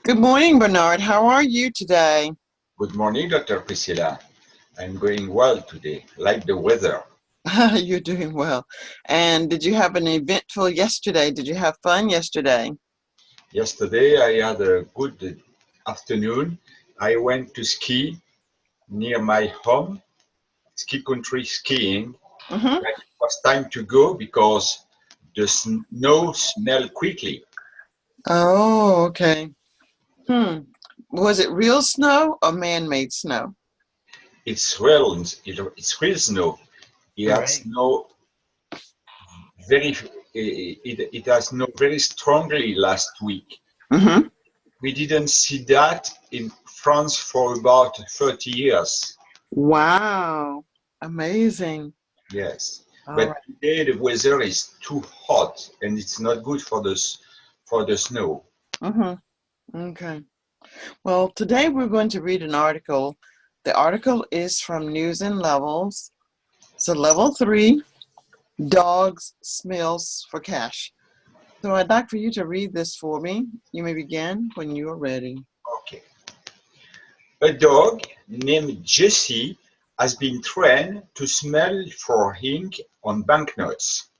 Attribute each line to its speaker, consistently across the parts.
Speaker 1: Good morning, Bernard. How are you today?
Speaker 2: Good morning, Dr. Priscilla. I'm going well today, like the weather.
Speaker 1: You're doing well. And did you have an eventful yesterday? Did you have fun yesterday?
Speaker 2: Yesterday, I had a good afternoon. I went to ski near my home, ski country skiing.
Speaker 1: Mm-hmm.
Speaker 2: But it was time to go because the snow smelled quickly.
Speaker 1: Oh, okay. Hmm. Was it real snow or man-made snow?
Speaker 2: It's real snow. It
Speaker 1: All
Speaker 2: had
Speaker 1: right.
Speaker 2: snow it has snowed very strongly last week.
Speaker 1: Mm-hmm.
Speaker 2: We didn't see that in France for about 30 years.
Speaker 1: Wow. Amazing.
Speaker 2: Yes,
Speaker 1: All
Speaker 2: but
Speaker 1: right.
Speaker 2: today the weather is too hot and it's not good for the snow.
Speaker 1: Mm-hmm. Okay. Well, today we're going to read an article. The article is from News and Levels. So level 3, dogs smells for cash. So I'd like for you to read this for me. You may begin when you are ready.
Speaker 2: Okay. A dog named Jessie has been trained to smell for ink on banknotes.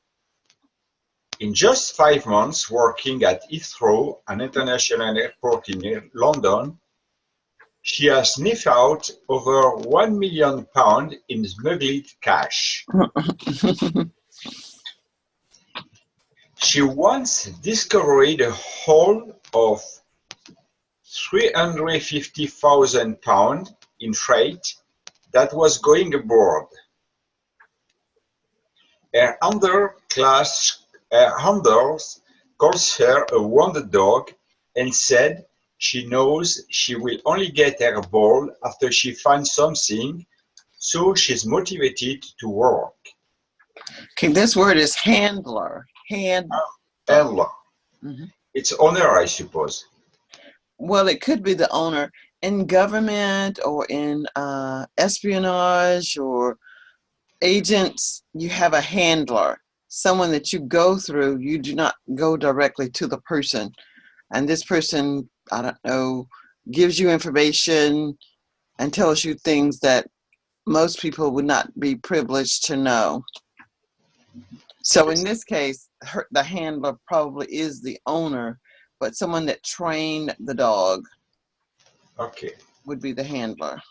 Speaker 2: In just 5 months working at Heathrow, an international airport in London, she has sniffed out over £1 million in smuggled cash. She once discovered a haul of £350,000 in freight that was going aboard. Her handlers calls her a wonder dog and said she knows she will only get her ball after she finds something, so she's motivated to work.
Speaker 1: Okay, this word is handler. Handler.
Speaker 2: And
Speaker 1: Mhm.
Speaker 2: it's honor, I suppose.
Speaker 1: Well, it could be the owner in government or in espionage or agents. You have a handler, someone that you go through. You do not go directly to the person. And this person, I don't know, gives you information and tells you things that most people would not be privileged to know. So in
Speaker 2: Yes.
Speaker 1: this case, the handler probably is the owner, but someone that trained the dog
Speaker 2: Okay.
Speaker 1: would be the handler.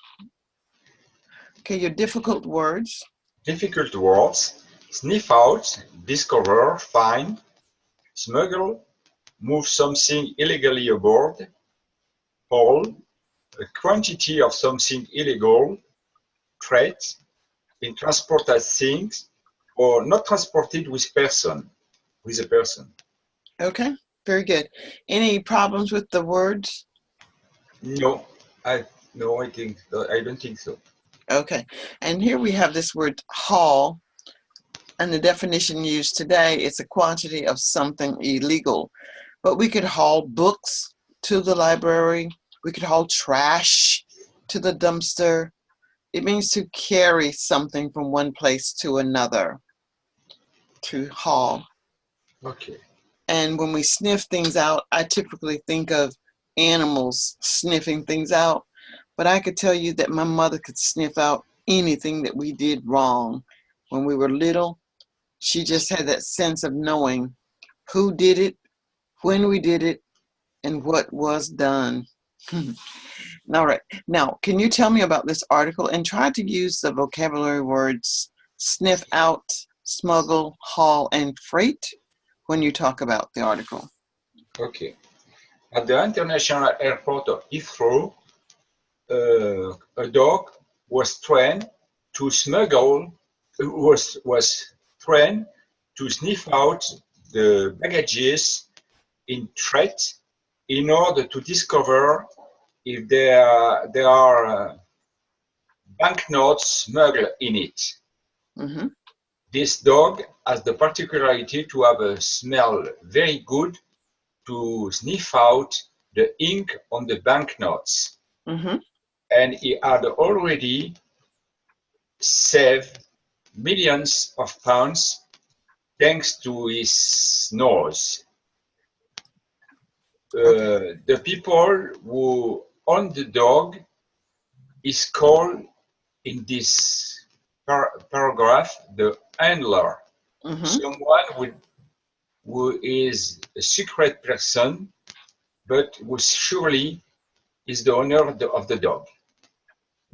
Speaker 1: Okay, your difficult words.
Speaker 2: Difficult words. Sniff out, discover, find, smuggle, move something illegally aboard, haul, a quantity of something illegal, trade, in transport as things, or not transported with a person.
Speaker 1: Okay, very good. Any problems with the words?
Speaker 2: No, I no, I don't think so.
Speaker 1: Okay, and here we have this word haul, and the definition used today is a quantity of something illegal. But we could haul books to the library. We could haul trash to the dumpster. It means to carry something from one place to another, to haul.
Speaker 2: Okay.
Speaker 1: And when we sniff things out, I typically think of animals sniffing things out. But I could tell you that my mother could sniff out anything that we did wrong when we were little. She just had that sense of knowing who did it, when we did it, and what was done. All right. Now, can you tell me about this article and try to use the vocabulary words sniff out, smuggle, haul, and freight when you talk about the article?
Speaker 2: Okay. At the international airport of Heathrow, a dog was trained to smuggle, was trained to sniff out the baggages in threat in order to discover if there are banknotes smuggled in it.
Speaker 1: Mm-hmm.
Speaker 2: This dog has the particularity to have a smell very good to sniff out the ink on the banknotes.
Speaker 1: Mm-hmm.
Speaker 2: And he had already saved millions of pounds thanks to his nose.
Speaker 1: Okay.
Speaker 2: The people who own the dog is called in this paragraph the handler,
Speaker 1: Mm-hmm.
Speaker 2: someone who is a secret person, but who surely is the owner of the dog.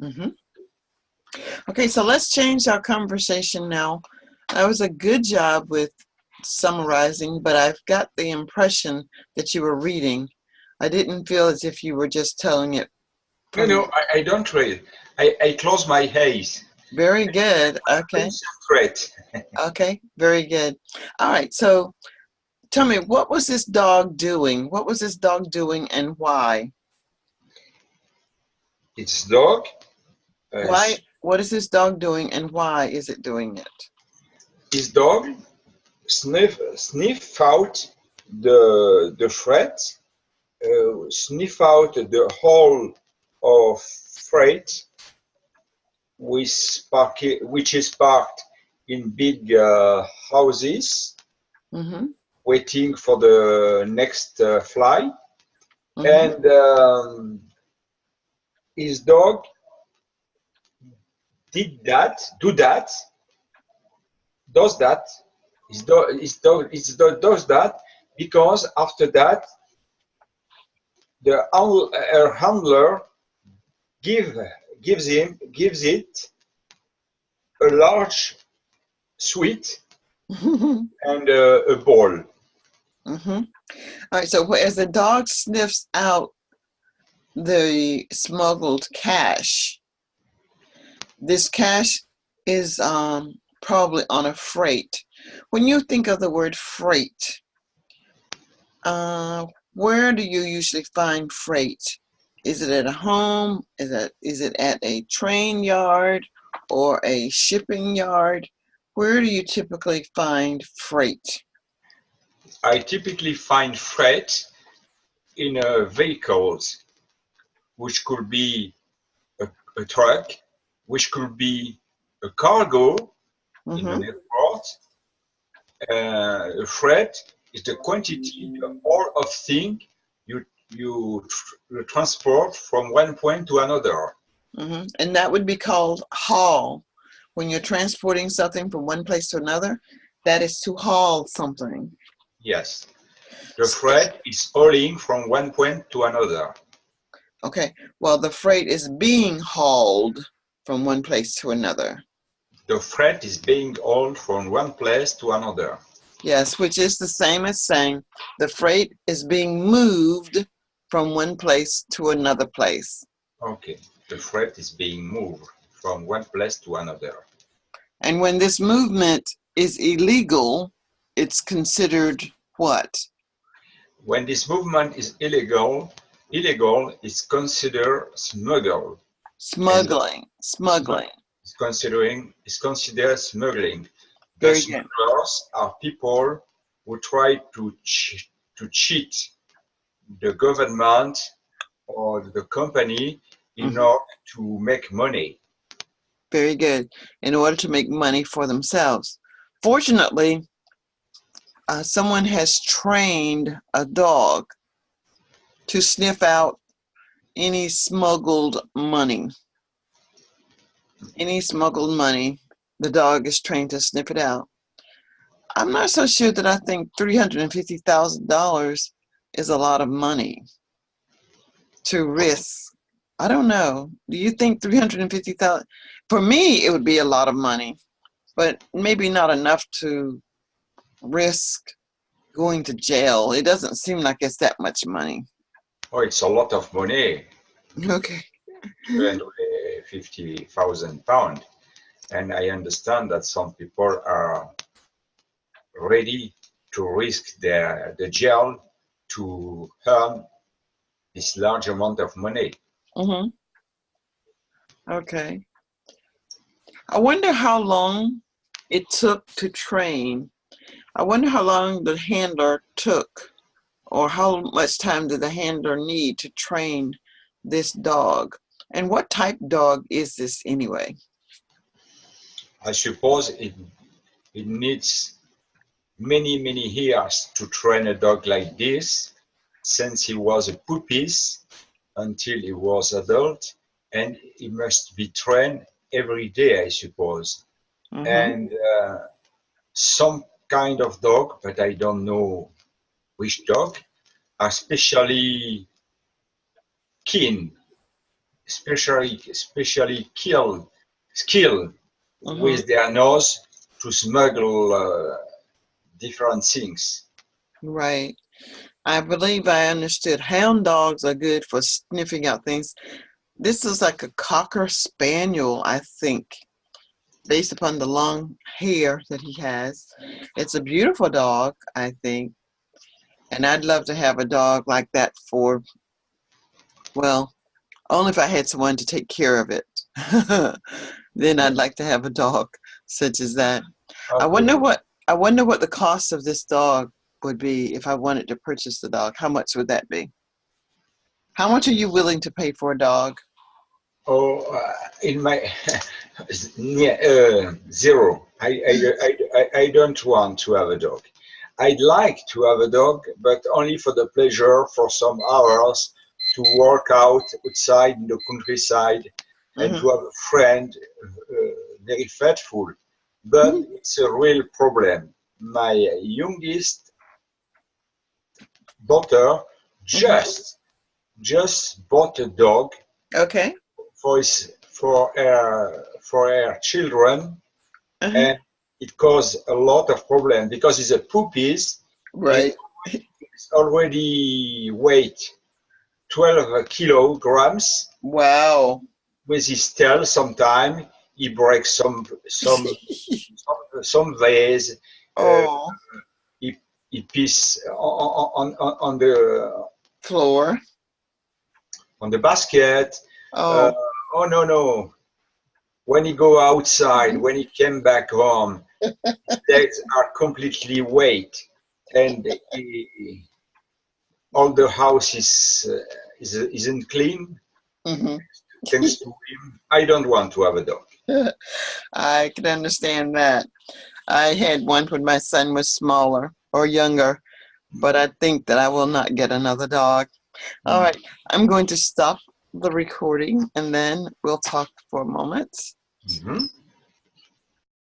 Speaker 1: Mm-hmm. Okay, so let's change our conversation now. That was a good job with summarizing, but I've got the impression that you were reading. I didn't feel as if you were just telling it
Speaker 2: No,
Speaker 1: from.
Speaker 2: no, I don't read. I close my eyes.
Speaker 1: Very good. Okay.
Speaker 2: Concentrate.
Speaker 1: Okay. Very good. All right. So tell me, what was this dog doing? What was this dog doing and why?
Speaker 2: It's dog.
Speaker 1: Why? What is this dog doing and why is it doing it?
Speaker 2: His dog sniff out the threat, sniff out the hole of freight which is parked in big houses,
Speaker 1: Mm-hmm.
Speaker 2: waiting for the next fly.
Speaker 1: Mm-hmm.
Speaker 2: And his dog do that, does that. His dog does that because after that, her handler give, gives it a large sweet and a ball.
Speaker 1: Mm-hmm. All right. So as the dog sniffs out the smuggled cash, this cash is probably on a freight. When you think of the word freight, uh, where do you usually find freight? Is it at a home? Is it at a train yard or a shipping yard? Where do you typically find freight?
Speaker 2: I typically find freight in vehicles, which could be a truck, which could be a cargo in
Speaker 1: Mm-hmm.
Speaker 2: an airport. Freight is the quantity or of thing you transport from one point to another.
Speaker 1: Mm-hmm. And that would be called haul. When you're transporting something from one place to another, that is to haul something.
Speaker 2: Yes, the freight is hauling from one point to another.
Speaker 1: Okay, well, the freight is being hauled from one place to another.
Speaker 2: The freight is being hauled from one place to another.
Speaker 1: Yes, which is the same as saying the freight is being moved from one place to another place.
Speaker 2: Okay, the freight is being moved from one place to another.
Speaker 1: And when this movement is illegal, it's considered what?
Speaker 2: When this movement is illegal is considered smuggle, and
Speaker 1: Smuggling.
Speaker 2: is considered smuggling. The
Speaker 1: Very good.
Speaker 2: smugglers are people who try to cheat the government or the company in
Speaker 1: Mhm.
Speaker 2: order to make money.
Speaker 1: Very good. In order to make money for themselves. Fortunately, someone has trained a dog to sniff out any smuggled money. Any smuggled money, the dog is trained to sniff it out. I'm not so sure that I think $350,000 is a lot of money to risk. I don't know. Do you think 350,000? For me, it would be a lot of money, but maybe not enough to risk going to jail. It doesn't seem like it's that much money.
Speaker 2: Oh, it's a lot of money,
Speaker 1: Okay.
Speaker 2: 350,000 pounds. And I understand that some people are ready to risk the jail to earn this large amount of money.
Speaker 1: Mm-hmm. Okay. I wonder how long it took to train. I wonder how long the handler took, or how much time did the handler need to train this dog? And what type dog is this anyway?
Speaker 2: I suppose it needs many years to train a dog like this, since he was a puppies until he was adult, and he must be trained every day, I suppose.
Speaker 1: Mm-hmm.
Speaker 2: And some kind of dog, but I don't know which dog, are especially keen, especially skilled
Speaker 1: Mm-hmm.
Speaker 2: with their nose to smuggle different things.
Speaker 1: Right. I believe I understood. Hound dogs are good for sniffing out things. This is like a Cocker Spaniel, I think, based upon the long hair that he has. It's a beautiful dog, I think. And I'd love to have a dog like that for, well, only if I had someone to take care of it. Then I'd like to have a dog such as that. I wonder
Speaker 2: Okay.
Speaker 1: what I wonder what the cost of this dog would be if I wanted to purchase the dog. How much would that be? How much are you willing to pay for a dog?
Speaker 2: Oh, in my zero. I don't want to have a dog. I'd like to have a dog, but only for the pleasure for some hours to work out outside in the countryside and
Speaker 1: Hmm.
Speaker 2: to have a friend very faithful. But it's a real problem. My youngest daughter
Speaker 1: Hmm.
Speaker 2: just bought a dog
Speaker 1: Okay.
Speaker 2: for her children,
Speaker 1: Uh-huh.
Speaker 2: and it caused a lot of problem because it's a puppies.
Speaker 1: Right.
Speaker 2: It's already weight 12 kilograms.
Speaker 1: Wow.
Speaker 2: With his tail, sometime he breaks some vase. Uh,
Speaker 1: Oh,
Speaker 2: he, he piss on the
Speaker 1: floor.
Speaker 2: basket. Uh,
Speaker 1: Oh.
Speaker 2: oh no! When he go outside, when he came back home, legs are completely wet, and all the house isn't clean.
Speaker 1: Hmm.
Speaker 2: Thanks to him, I don't want to have a dog.
Speaker 1: I can understand that. I had one when my son was smaller or younger, but I think that I will not get another dog. All right, I'm going to stop the recording and then we'll talk for a moment.
Speaker 2: Mhm.